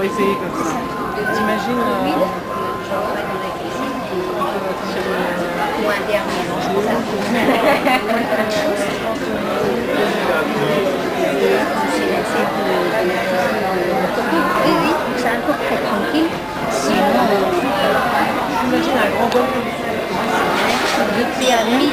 Essayer comme ça. T'imagines Oui, c'est encore très tranquille. Sinon, j'imagine un grand bol comme ça. depuis à midi,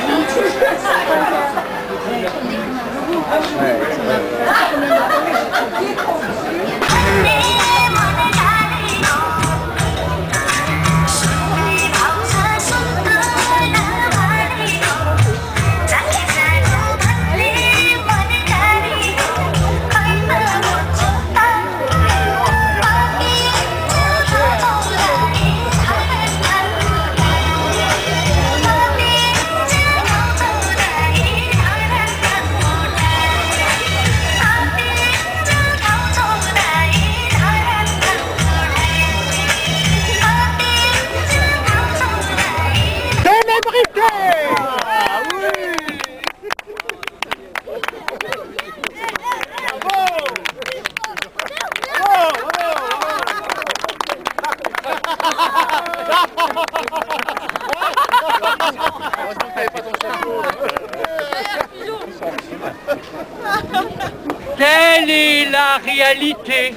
Telle est la réalité.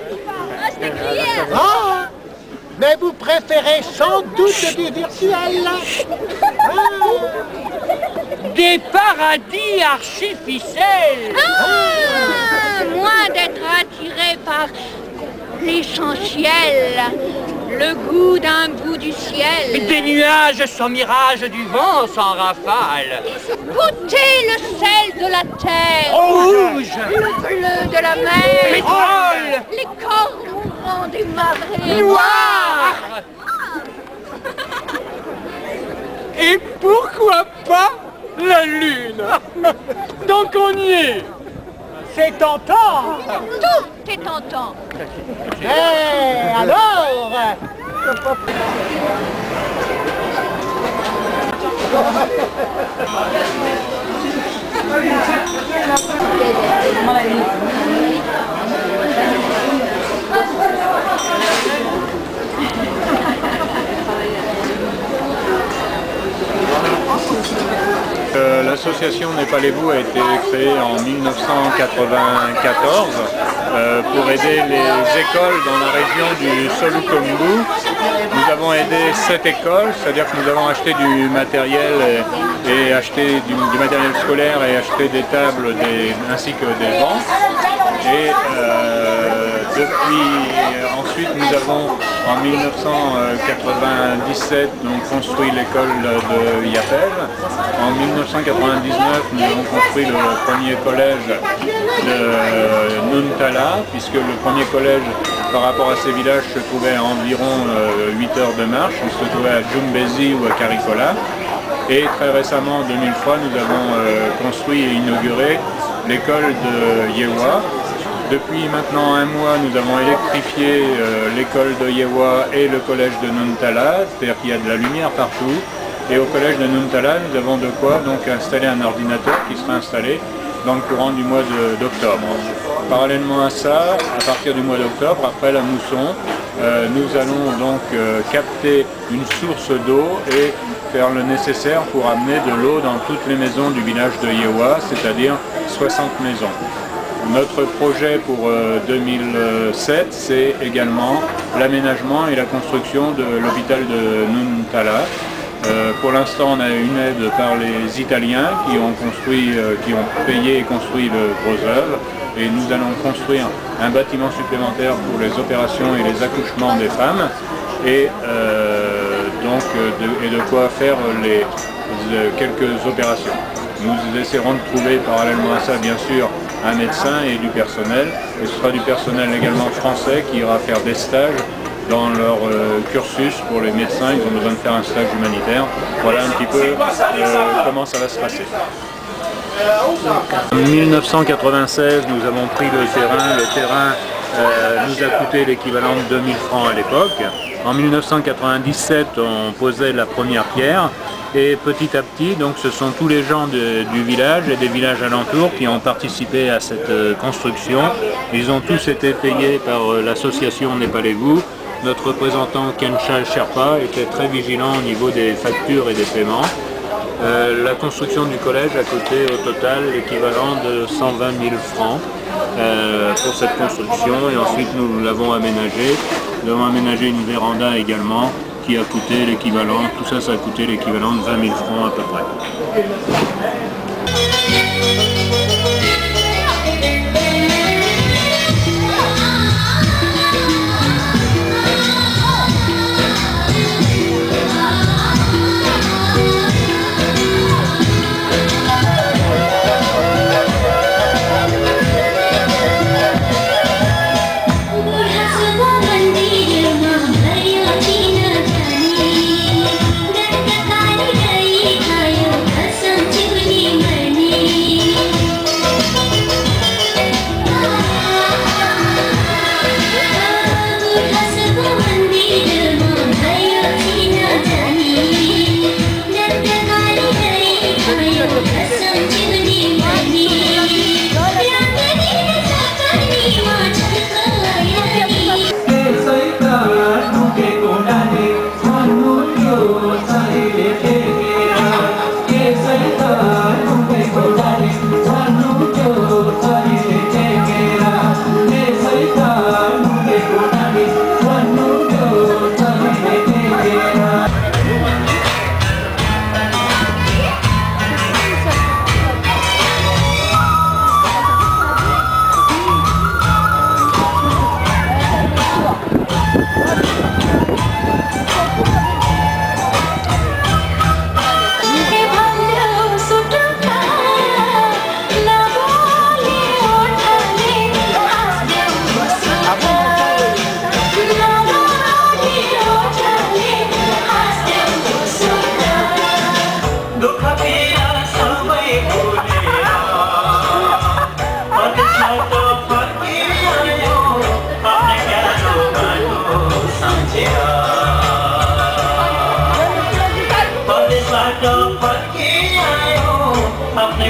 Ah, mais vous préférez sans doute du virtuel. Des paradis artificiels. moins d'être attiré par l'essentiel, le goût d'un bout du ciel. Des nuages sans mirage, du vent sans rafale. Goûter le sel de la terre, Rouge, le bleu de la mer, pétrole, les corps mourants des marées, noir. Et pourquoi pas la lune? Donc on y est. C'est tentant. Tout est tentant. Eh, alors L'association Népalez-vous a été créée en 1994 pour aider les écoles dans la région du Solukhumbu. Nous avons aidé 7 écoles, c'est-à-dire que nous avons acheté du matériel et acheté du matériel scolaire et acheté des tables ainsi que des bancs. Et ensuite nous avons en 1997 donc, construit l'école de Yapel. En 1999 nous avons construit le premier collège de Nuntala, puisque le premier collège par rapport à ces villages se trouvait à environ 8 heures de marche. Il se trouvait à Jumbezi ou à Karikola. Et très récemment, en 2003, nous avons construit et inauguré l'école de Yewa. Depuis maintenant un mois, nous avons électrifié l'école de Yewa et le collège de Nuntala, c'est-à-dire qu'il y a de la lumière partout. Et au collège de Nuntala, nous avons de quoi donc installer un ordinateur qui sera installé dans le courant du mois d'octobre. Parallèlement à ça, à partir du mois d'octobre, après la mousson, nous allons donc capter une source d'eau et faire le nécessaire pour amener de l'eau dans toutes les maisons du village de Yewa, c'est-à-dire 60 maisons. Notre projet pour 2007, c'est également l'aménagement et la construction de l'hôpital de Nuntala. Pour l'instant, on a une aide par les Italiens qui ont payé et construit le gros œuvre. Et nous allons construire un bâtiment supplémentaire pour les opérations et les accouchements des femmes. Et de quoi faire quelques opérations. Nous essaierons de trouver parallèlement à ça, bien sûr, un médecin et du personnel. Et ce sera du personnel également français qui ira faire des stages dans leur cursus pour les médecins, ils ont besoin de faire un stage humanitaire. Voilà un petit peu comment ça va se passer. En 1996, nous avons pris le terrain. Le terrain nous a coûté l'équivalent de 2000 francs à l'époque. En 1997, on posait la première pierre. Et petit à petit, donc, ce sont tous les gens du village et des villages alentours qui ont participé à cette construction. Ils ont tous été payés par l'association Népalez-vous. Notre représentant Kencha Sherpa était très vigilant au niveau des factures et des paiements. La construction du collège a coûté au total l'équivalent de 120 000 francs pour cette construction, et ensuite nous l'avons aménagé. Nous avons aménagé une véranda également qui a coûté l'équivalent, tout ça, ça a coûté l'équivalent de 20 000 francs à peu près. Apne